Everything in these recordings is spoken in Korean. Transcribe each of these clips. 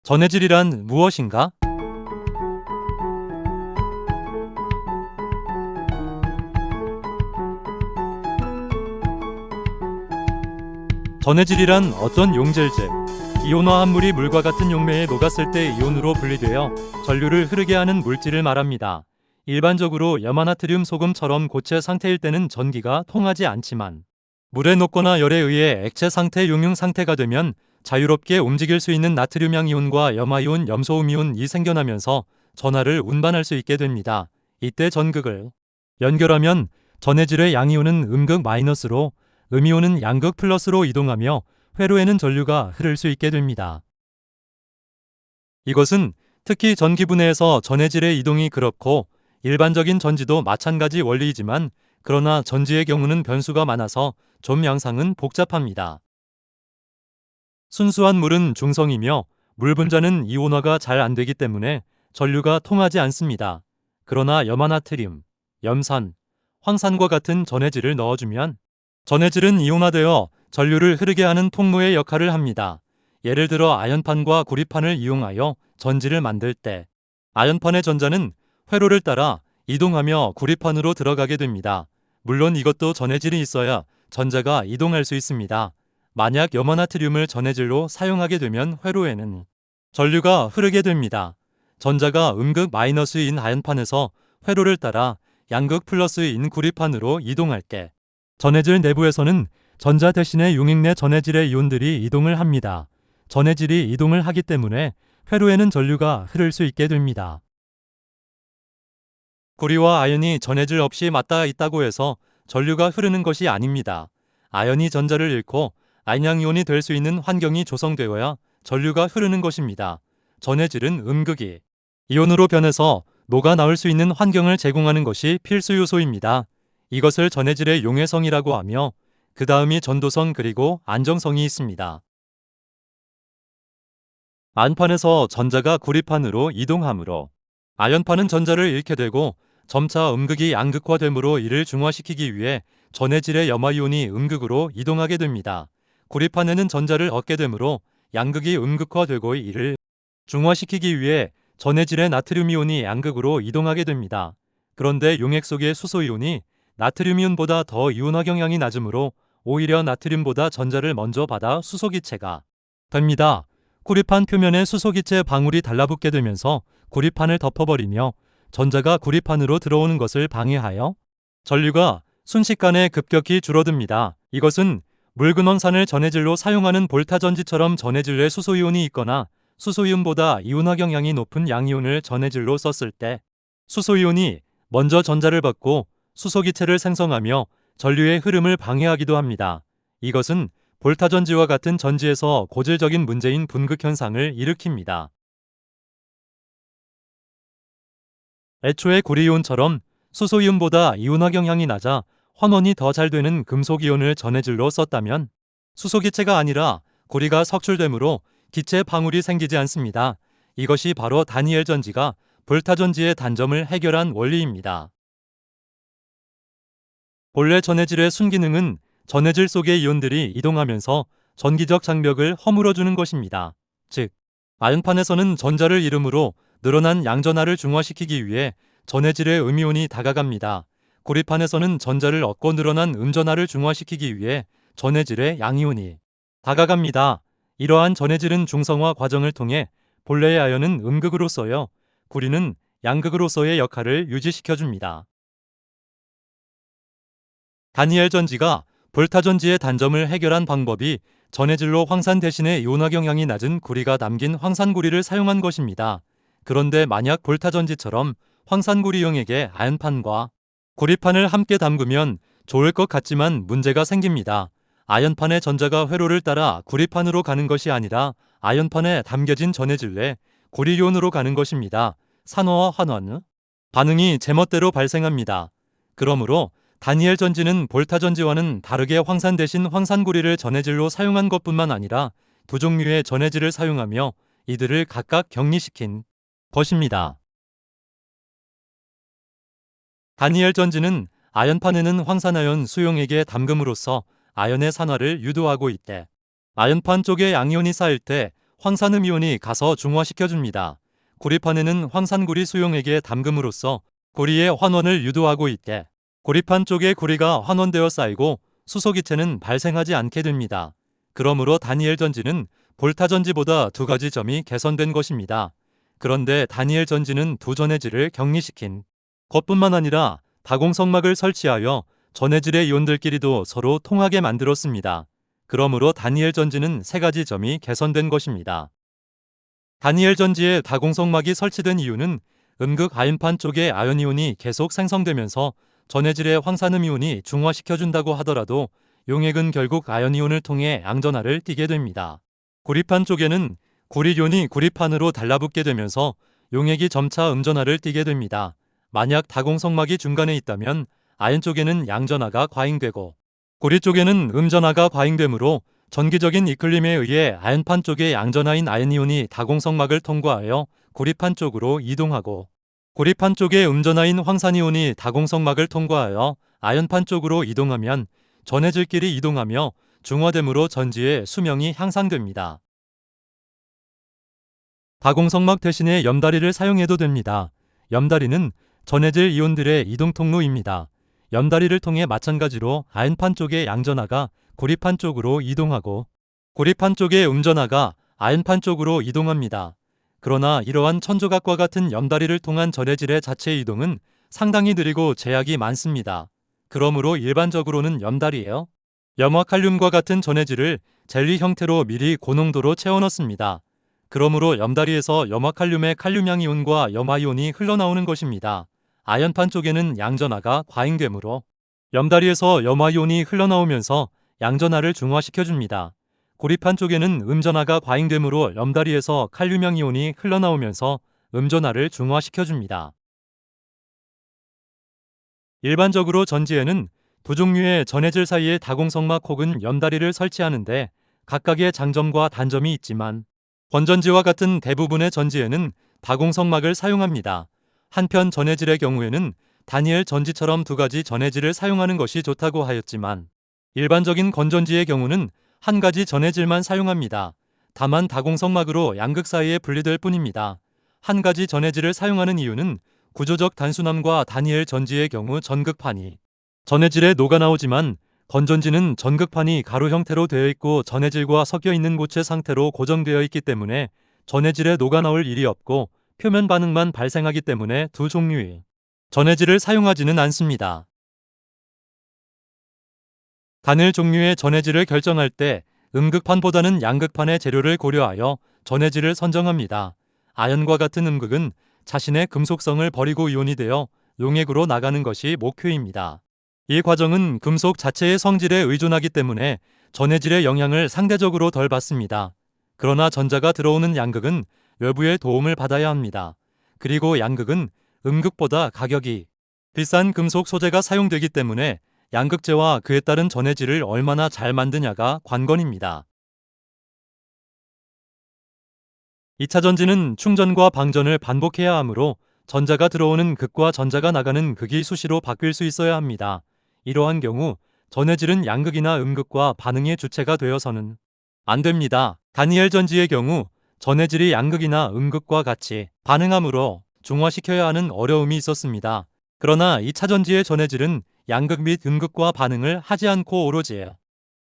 전해질이란 무엇인가? 전해질이란 어떤 용질즉 이온화한 물이 물과 같은 용매에 녹았을 때 이온으로 분리되어 전류를 흐르게 하는 물질을 말합니다. 일반적으로 염화나트륨 소금처럼 고체 상태일 때는 전기가 통하지 않지만 물에 녹거나 열에 의해 액체 상태 용융 상태가 되면 자유롭게 움직일 수 있는 나트륨양 이온과 염화이온, 염소음이온이 생겨나면서 전하를 운반할 수 있게 됩니다. 이때 전극을 연결하면 전해질의 양이온은 음극 마이너스로 음이온은 양극 플러스로 이동하며 회로에는 전류가 흐를 수 있게 됩니다. 이것은 특히 전기분해에서 전해질의 이동이 그렇고 일반적인 전지도 마찬가지 원리이지만 그러나 전지의 경우는 변수가 많아서 좀 양상은 복잡합니다. 순수한 물은 중성이며 물 분자는 이온화가 잘 안 되기 때문에 전류가 통하지 않습니다. 그러나 염화나트륨, 염산, 황산과 같은 전해질을 넣어주면 전해질은 이온화되어 전류를 흐르게 하는 통로의 역할을 합니다. 예를 들어 아연판과 구리판을 이용하여 전지를 만들 때 아연판의 전자는 회로를 따라 이동하며 구리판으로 들어가게 됩니다. 물론 이것도 전해질이 있어야 전자가 이동할 수 있습니다. 만약 염화나트륨을 전해질로 사용하게 되면 회로에는 전류가 흐르게 됩니다. 전자가 음극 마이너스인 아연판에서 회로를 따라 양극 플러스인 구리판으로 이동할 때 전해질 내부에서는 전자 대신에 용액 내 전해질의 이온들이 이동을 합니다. 전해질이 이동을 하기 때문에 회로에는 전류가 흐를 수 있게 됩니다. 구리와 아연이 전해질 없이 맞닿아 있다고 해서 전류가 흐르는 것이 아닙니다. 아연이 전자를 잃고 안양이온이 될 수 있는 환경이 조성되어야 전류가 흐르는 것입니다. 전해질은 음극이 이온으로 변해서 녹아 나올 수 있는 환경을 제공하는 것이 필수 요소입니다. 이것을 전해질의 용해성이라고 하며 그 다음이 전도성 그리고 안정성이 있습니다. 안판에서 전자가 구리판으로 이동하므로 아연판은 전자를 잃게 되고 점차 음극이 양극화되므로 이를 중화시키기 위해 전해질의 염화이온이 음극으로 이동하게 됩니다. 구리판에는 전자를 얻게 되므로 양극이 음극화되고 이를 중화시키기 위해 전해질의 나트륨이온이 양극으로 이동하게 됩니다. 그런데 용액 속의 수소이온이 나트륨이온보다 더 이온화 경향이 낮으므로 오히려 나트륨보다 전자를 먼저 받아 수소기체가 됩니다. 구리판 표면에 수소기체 방울이 달라붙게 되면서 구리판을 덮어버리며 전자가 구리판으로 들어오는 것을 방해하여 전류가 순식간에 급격히 줄어듭니다. 이것은 물근원산을 전해질로 사용하는 볼타전지처럼 전해질에 수소이온이 있거나 수소이온보다 이온화 경향이 높은 양이온을 전해질로 썼을 때 수소이온이 먼저 전자를 받고 수소기체를 생성하며 전류의 흐름을 방해하기도 합니다. 이것은 볼타전지와 같은 전지에서 고질적인 문제인 분극 현상을 일으킵니다. 애초에 구리이온처럼 수소이온보다 이온화 경향이 낮아 환원이 더 잘 되는 금속이온을 전해질로 썼다면 수소기체가 아니라 구리가 석출되므로 기체 방울이 생기지 않습니다. 이것이 바로 다니엘 전지가 볼타전지의 단점을 해결한 원리입니다. 본래 전해질의 순기능은 전해질 속의 이온들이 이동하면서 전기적 장벽을 허물어주는 것입니다. 즉, 아연판에서는 전자를 잃음으로 늘어난 양전하를 중화시키기 위해 전해질의 음이온이 다가갑니다. 구리판에서는 전자를 얻고 늘어난 음전하를 중화시키기 위해 전해질의 양이온이 다가갑니다. 이러한 전해질은 중성화 과정을 통해 본래의 아연은 음극으로서요, 구리는 양극으로서의 역할을 유지시켜줍니다. 다니엘 전지가 볼타전지의 단점을 해결한 방법이 전해질로 황산 대신에 이온화 경향이 낮은 구리가 담긴 황산구리를 사용한 것입니다. 그런데 만약 볼타전지처럼 황산구리용액에 아연판과 구리판을 함께 담그면 좋을 것 같지만 문제가 생깁니다. 아연판의 전자가 회로를 따라 구리판으로 가는 것이 아니라 아연판에 담겨진 전해질 내 구리이온으로 가는 것입니다. 산화와 환원 반응이 제멋대로 발생합니다. 그러므로 다니엘 전지는 볼타 전지와는 다르게 황산 대신 황산구리를 전해질로 사용한 것뿐만 아니라 두 종류의 전해질을 사용하며 이들을 각각 격리시킨 것입니다. 다니엘 전지는 아연판에는 황산아연 수용액에 담금으로써 아연의 산화를 유도하고 있대 아연판 쪽에 양이온이 쌓일 때 황산음이온이 가서 중화시켜줍니다. 고리판에는 황산구리 수용액에 담금으로써 구리의 환원을 유도하고 있게 고리판 쪽에 구리가 환원되어 쌓이고 수소기체는 발생하지 않게 됩니다. 그러므로 다니엘 전지는 볼타 전지보다 두 가지 점이 개선된 것입니다. 그런데 다니엘 전지는 두 전해질을 격리시킨 것뿐만 아니라 다공성막을 설치하여 전해질의 이온들끼리도 서로 통하게 만들었습니다. 그러므로 다니엘 전지는 세 가지 점이 개선된 것입니다. 다니엘 전지에 다공성막이 설치된 이유는 음극 아연판 쪽에 아연이온이 계속 생성되면서 전해질의 황산음이온이 중화시켜준다고 하더라도 용액은 결국 아연이온을 통해 양전하를 띠게 됩니다. 구리판 쪽에는 구리이온이 구리판으로 달라붙게 되면서 용액이 점차 음전하를 띠게 됩니다. 만약 다공성막이 중간에 있다면 아연 쪽에는 양전하가 과잉되고 구리 쪽에는 음전하가 과잉되므로 전기적인 이클림에 의해 아연판 쪽의 양전하인 아연이온이 다공성막을 통과하여 구리판 쪽으로 이동하고 구리판 쪽의 음전하인 황산이온이 다공성막을 통과하여 아연판 쪽으로 이동하면 전해질끼리 이동하며 중화됨으로 전지의 수명이 향상됩니다. 다공성막 대신에 염다리를 사용해도 됩니다. 염다리는 전해질 이온들의 이동 통로입니다. 염다리를 통해 마찬가지로 아연판 쪽의 양전하가 구리판 쪽으로 이동하고 구리판 쪽의 음전하가 아연판 쪽으로 이동합니다. 그러나 이러한 천조각과 같은 염다리를 통한 전해질의 자체 이동은 상당히 느리고 제약이 많습니다. 그러므로 일반적으로는 염다리에요. 염화 칼륨과 같은 전해질을 젤리 형태로 미리 고농도로 채워넣습니다. 그러므로 염다리에서 염화 칼륨의 칼륨양 이온과 염화 이온이 흘러나오는 것입니다. 아연판 쪽에는 양전하가 과잉되므로 염다리에서 염화 이온이 흘러나오면서 양전하를 중화시켜줍니다. 구리판 쪽에는 음전하가 과잉되므로 염다리에서 칼륨양 이온이 흘러나오면서 음전하를 중화시켜줍니다. 일반적으로 전지에는 두 종류의 전해질 사이에 다공성막 혹은 염다리를 설치하는데 각각의 장점과 단점이 있지만 건전지와 같은 대부분의 전지에는 다공성막을 사용합니다. 한편 전해질의 경우에는 다니엘 전지처럼 두 가지 전해질을 사용하는 것이 좋다고 하였지만 일반적인 건전지의 경우는 한 가지 전해질만 사용합니다. 다만 다공성막으로 양극 사이에 분리될 뿐입니다. 한 가지 전해질을 사용하는 이유는 구조적 단순함과 다니엘 전지의 경우 전극판이 전해질에 녹아나오지만 건전지는 전극판이 가로 형태로 되어 있고 전해질과 섞여 있는 고체 상태로 고정되어 있기 때문에 전해질에 녹아나올 일이 없고 표면 반응만 발생하기 때문에 두 종류의 전해질을 사용하지는 않습니다. 단일 종류의 전해질을 결정할 때 음극판보다는 양극판의 재료를 고려하여 전해질을 선정합니다. 아연과 같은 음극은 자신의 금속성을 버리고 이온이 되어 용액으로 나가는 것이 목표입니다. 이 과정은 금속 자체의 성질에 의존하기 때문에 전해질의 영향을 상대적으로 덜 받습니다. 그러나 전자가 들어오는 양극은 외부의 도움을 받아야 합니다. 그리고 양극은 음극보다 가격이 비싼 금속 소재가 사용되기 때문에 양극재와 그에 따른 전해질을 얼마나 잘 만드냐가 관건입니다. 2차 전지는 충전과 방전을 반복해야 하므로 전자가 들어오는 극과 전자가 나가는 극이 수시로 바뀔 수 있어야 합니다. 이러한 경우 전해질은 양극이나 음극과 반응의 주체가 되어서는 안 됩니다. 다니엘 전지의 경우 전해질이 양극이나 음극과 같이 반응하므로 중화시켜야 하는 어려움이 있었습니다. 그러나 2차 전지의 전해질은 양극 및 음극과 반응을 하지 않고 오로지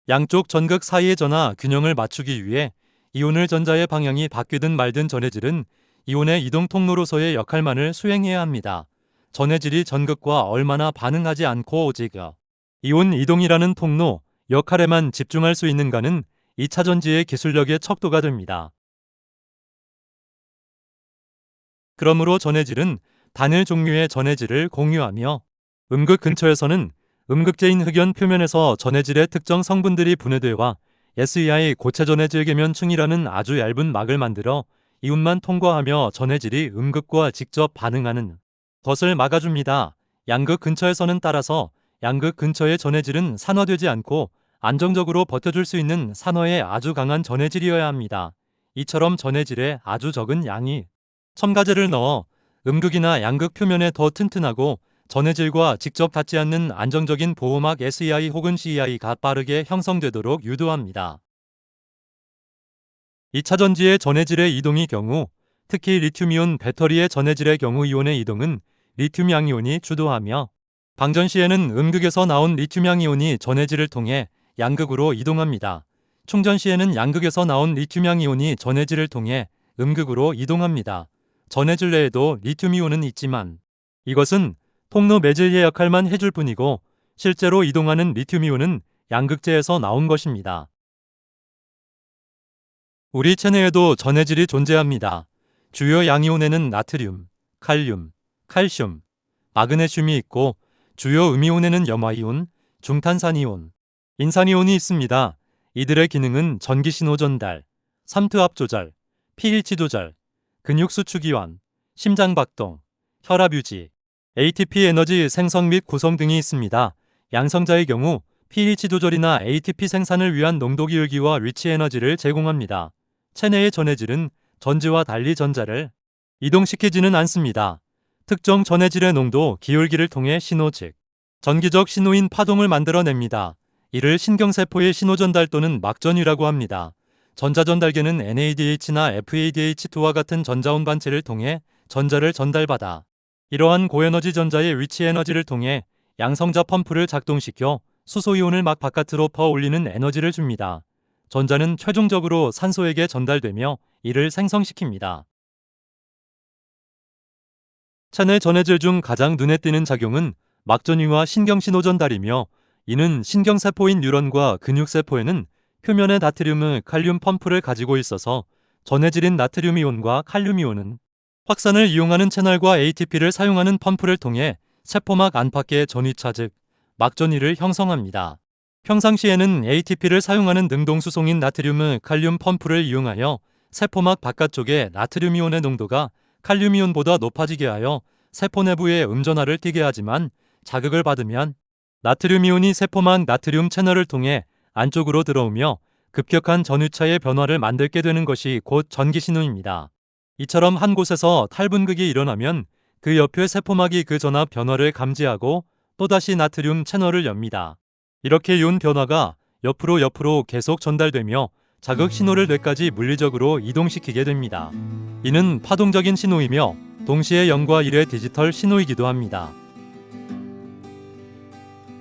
양쪽 전극 사이의 전하 균형을 맞추기 위해 이온을 전자의 방향이 바뀌든 말든 전해질은 이온의 이동 통로로서의 역할만을 수행해야 합니다. 전해질이 전극과 얼마나 반응하지 않고 오직 이온 이동이라는 통로 역할에만 집중할 수 있는가는 2차 전지의 기술력의 척도가 됩니다. 그러므로 전해질은 단일 종류의 전해질을 공유하며 음극 근처에서는 음극재인 흑연 표면에서 전해질의 특정 성분들이 분해되와 SEI 고체 전해질 계면층이라는 아주 얇은 막을 만들어 이온만 통과하며 전해질이 음극과 직접 반응하는 것을 막아줍니다. 양극 근처에서는 따라서 양극 근처의 전해질은 산화되지 않고 안정적으로 버텨줄 수 있는 산화에 아주 강한 전해질이어야 합니다. 이처럼 전해질에 아주 적은 양이 첨가제를 넣어 음극이나 양극 표면에 더 튼튼하고 전해질과 직접 닿지 않는 안정적인 보호막 SEI 혹은 CEI가 빠르게 형성되도록 유도합니다. 2차 전지의 전해질의 이동의 경우, 특히 리튬이온 배터리의 전해질의 경우 이온의 이동은 리튬양 이온이 주도하며, 방전 시에는 음극에서 나온 리튬양 이온이 전해질을 통해 양극으로 이동합니다. 충전 시에는 양극에서 나온 리튬양 이온이 전해질을 통해 음극으로 이동합니다. 전해질 내에도 리튬 이온은 있지만 이것은 통로 매질의 역할만 해줄 뿐이고, 실제로 이동하는 리튬 이온은 양극재에서 나온 것입니다. 우리 체내에도 전해질이 존재합니다. 주요 양이온에는 나트륨, 칼륨, 칼슘, 마그네슘이 있고, 주요 음이온에는 염화이온, 중탄산이온, 인산이온이 있습니다. 이들의 기능은 전기신호 전달, 삼투압 조절, pH 조절, 근육 수축이완, 심장박동, 혈압 유지, ATP 에너지 생성 및 구성 등이 있습니다. 양성자의 경우 pH 조절이나 ATP 생산을 위한 농도 기울기와 위치 에너지를 제공합니다. 체내의 전해질은 전지와 달리 전자를 이동시키지는 않습니다. 특정 전해질의 농도 기울기를 통해 신호 즉 전기적 신호인 파동을 만들어냅니다. 이를 신경세포의 신호전달 또는 막전이라고 합니다. 전자전달계는 NADH나 FADH2와 같은 전자온 반체를 통해 전자를 전달받아 이러한 고에너지 전자의 위치 에너지를 통해 양성자 펌프를 작동시켜 수소이온을 막 바깥으로 퍼올리는 에너지를 줍니다. 전자는 최종적으로 산소에게 전달되며 이를 생성시킵니다. 체내 전해질 중 가장 눈에 띄는 작용은 막전이와 신경신호 전달이며, 이는 신경세포인 뉴런과 근육세포에는 표면에 나트륨의 칼륨 펌프를 가지고 있어서 전해질인 나트륨 이온과 칼륨 이온은 확산을 이용하는 채널과 ATP를 사용하는 펌프를 통해 세포막 안팎의 전위차 즉 막전위를 형성합니다. 평상시에는 ATP를 사용하는 능동수송인 나트륨의 칼륨 펌프를 이용하여 세포막 바깥쪽에 나트륨 이온의 농도가 칼륨 이온보다 높아지게 하여 세포 내부의 음전하를 띠게 하지만, 자극을 받으면 나트륨 이온이 세포막 나트륨 채널을 통해 안쪽으로 들어오며 급격한 전위차의 변화를 만들게 되는 것이 곧 전기신호입니다. 이처럼 한 곳에서 탈분극이 일어나면 그 옆의 세포막이 그 전압 변화를 감지하고 또다시 나트륨 채널을 엽니다. 이렇게 이온 변화가 옆으로 계속 전달되며 자극 신호를 뇌까지 물리적으로 이동시키게 됩니다. 이는 파동적인 신호이며 동시에 0과 1의 디지털 신호이기도 합니다.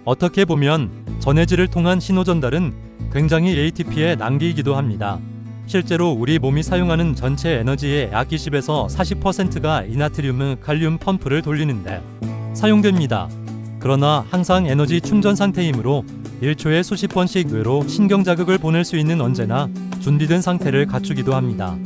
어떻게 보면 전해질을 통한 신호 전달은 굉장히 ATP의 낭비이기도 합니다. 실제로 우리 몸이 사용하는 전체 에너지의 약 20에서 40%가 이 나트륨의 칼륨 펌프를 돌리는데 사용됩니다. 그러나 항상 에너지 충전 상태이므로 1초에 수십 번씩 뇌로 신경자극을 보낼 수 있는 언제나 준비된 상태를 갖추기도 합니다.